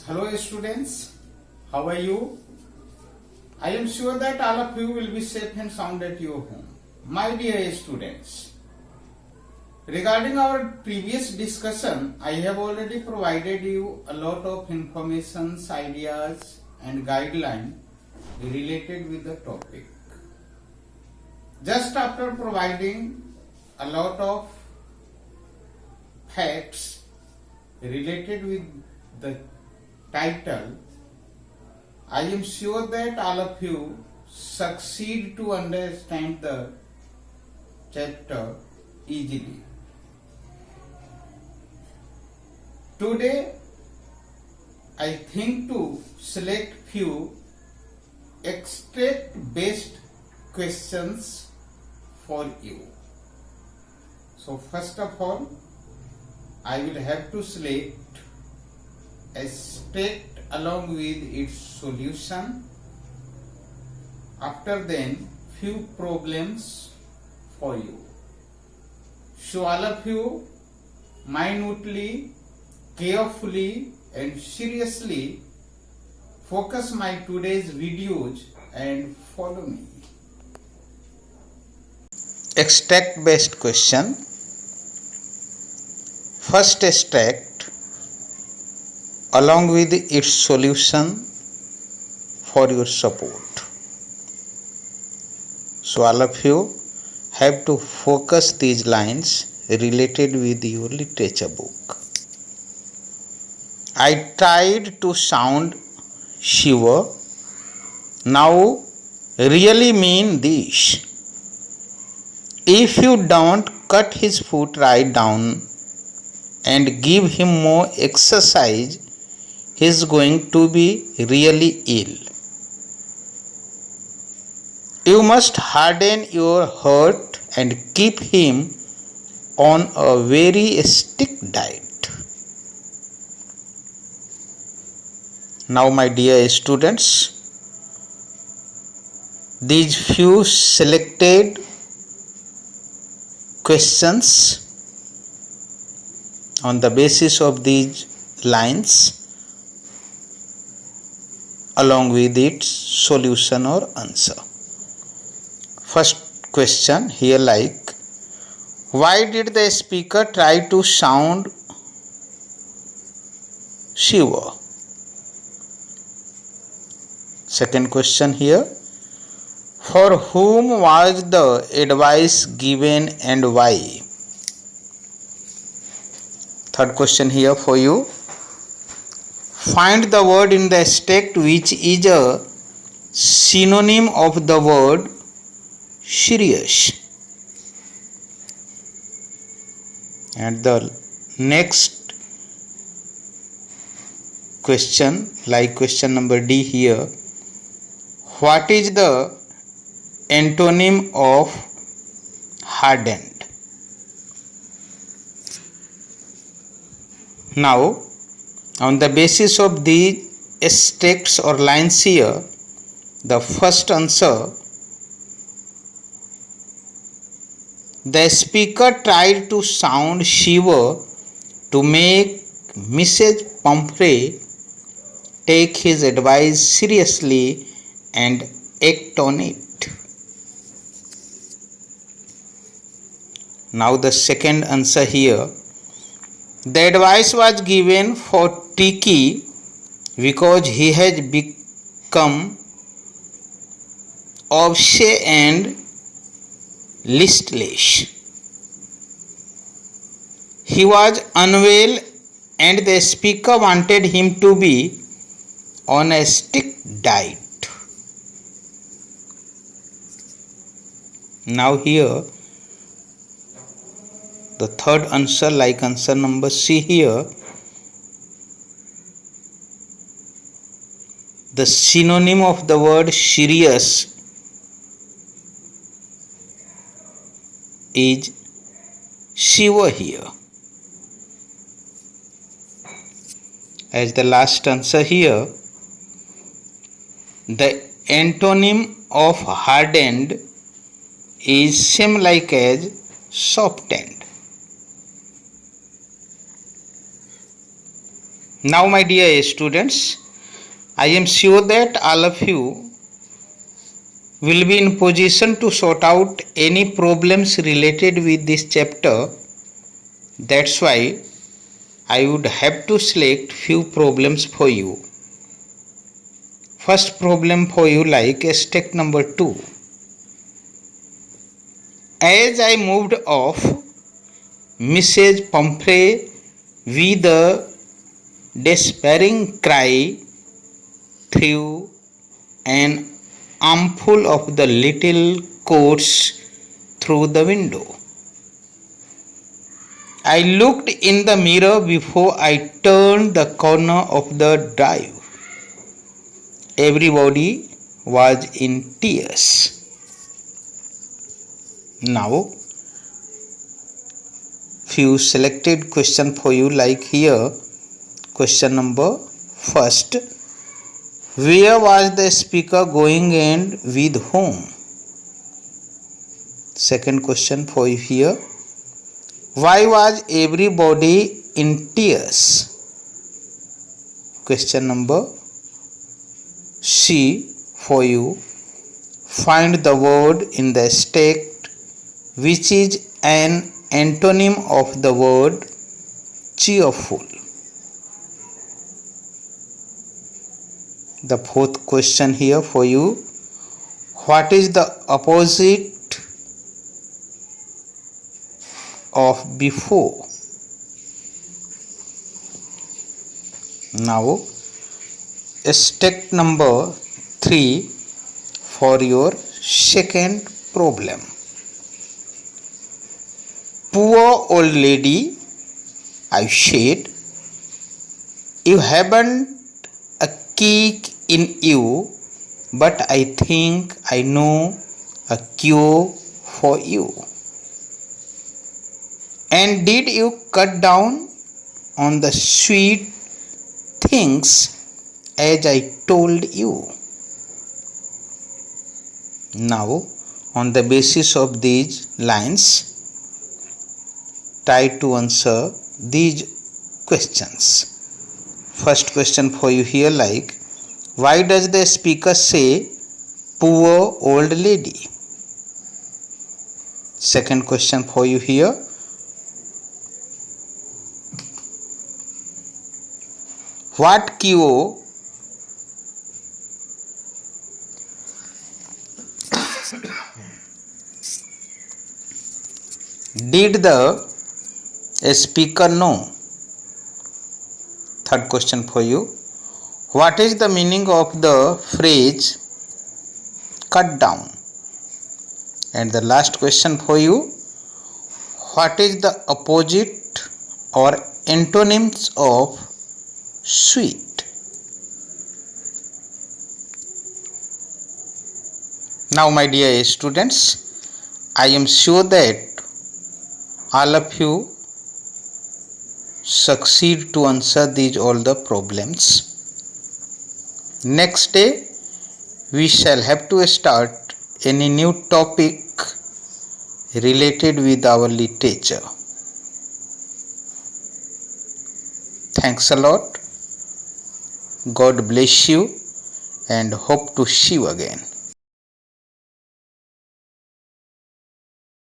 Hello students, how are you? I am sure that all of you will be safe and sound at your home. My dear students, regarding our previous discussion, I have already provided you a lot of informations, ideas and guidelines related with the topic. Just after providing a lot of facts related with the title, I am sure that all of you succeed to understand the chapter easily. Today, I think to select few extract-based questions for you. So first of all, I will have to select extract along with its solution. After then, few problems for you. So all of you minutely, carefully and seriously focus my today's videos and follow me. Extract based question. First extract along with its solution for your support. So all of you have to focus these lines related with your literature book. I tried to sound Shiva. Now really mean this. If you don't cut his foot right down and give him more exercise, he is going to be really ill. You must harden your heart and keep him on a very strict diet. Now, my dear students, these few selected questions on the basis of these lines along with its solution or answer. First question here, like, why did the speaker try to sound Shiva? Second question here, for whom was the advice given and why? Third question here for you, find the word in the extract which is a synonym of the word serious. And the next question, like question number D here, what is the antonym of hardened? Now, on the basis of the extracts or lines here, the first answer, the speaker tried to sound Shiva to make Mrs. Pumphrey take his advice seriously and act on it. Now the second answer here, the advice was given for Tiki because he has become obsessed and listless. He was unwell and the speaker wanted him to be on a strict diet. Now here, the third answer, like answer number C here, the synonym of the word serious is Shiva here. As the last answer here, the antonym of hardened is same like as softened. Now, my dear students, I am sure that all of you will be in position to sort out any problems related with this chapter. That's why I would have to select few problems for you. First problem for you, like step number 2. As I moved off Mrs. Pumphrey with a despairing cry threw an armful of the little coats through the window. I looked in the mirror before I turned the corner of the drive. Everybody was in tears. Now, few selected question for you, like here, question number first. Where was the speaker going and with whom? Second question for you here. Why was everybody in tears? Question number C for you. Find the word in the text which is an antonym of the word cheerful. The fourth question here for you. What is the opposite of before? Now, step number 3 for your second problem. Poor old lady, I said, you haven't a kick in you, but I think I know a cure for you. And did you cut down on the sweet things as I told you? Now, on the basis of these lines, try to answer these questions. First question for you here, like, why does the speaker say poor old lady? Second question for you here. What cure did the speaker know? Third question for you. What is the meaning of the phrase cut down? And the last question for you. What is the opposite or antonyms of sweet? Now, my dear students, I am sure that all of you succeed to answer these all the problems. Next day we shall have to start any new topic related with our literature. Thanks a lot. God bless you and hope to see you again.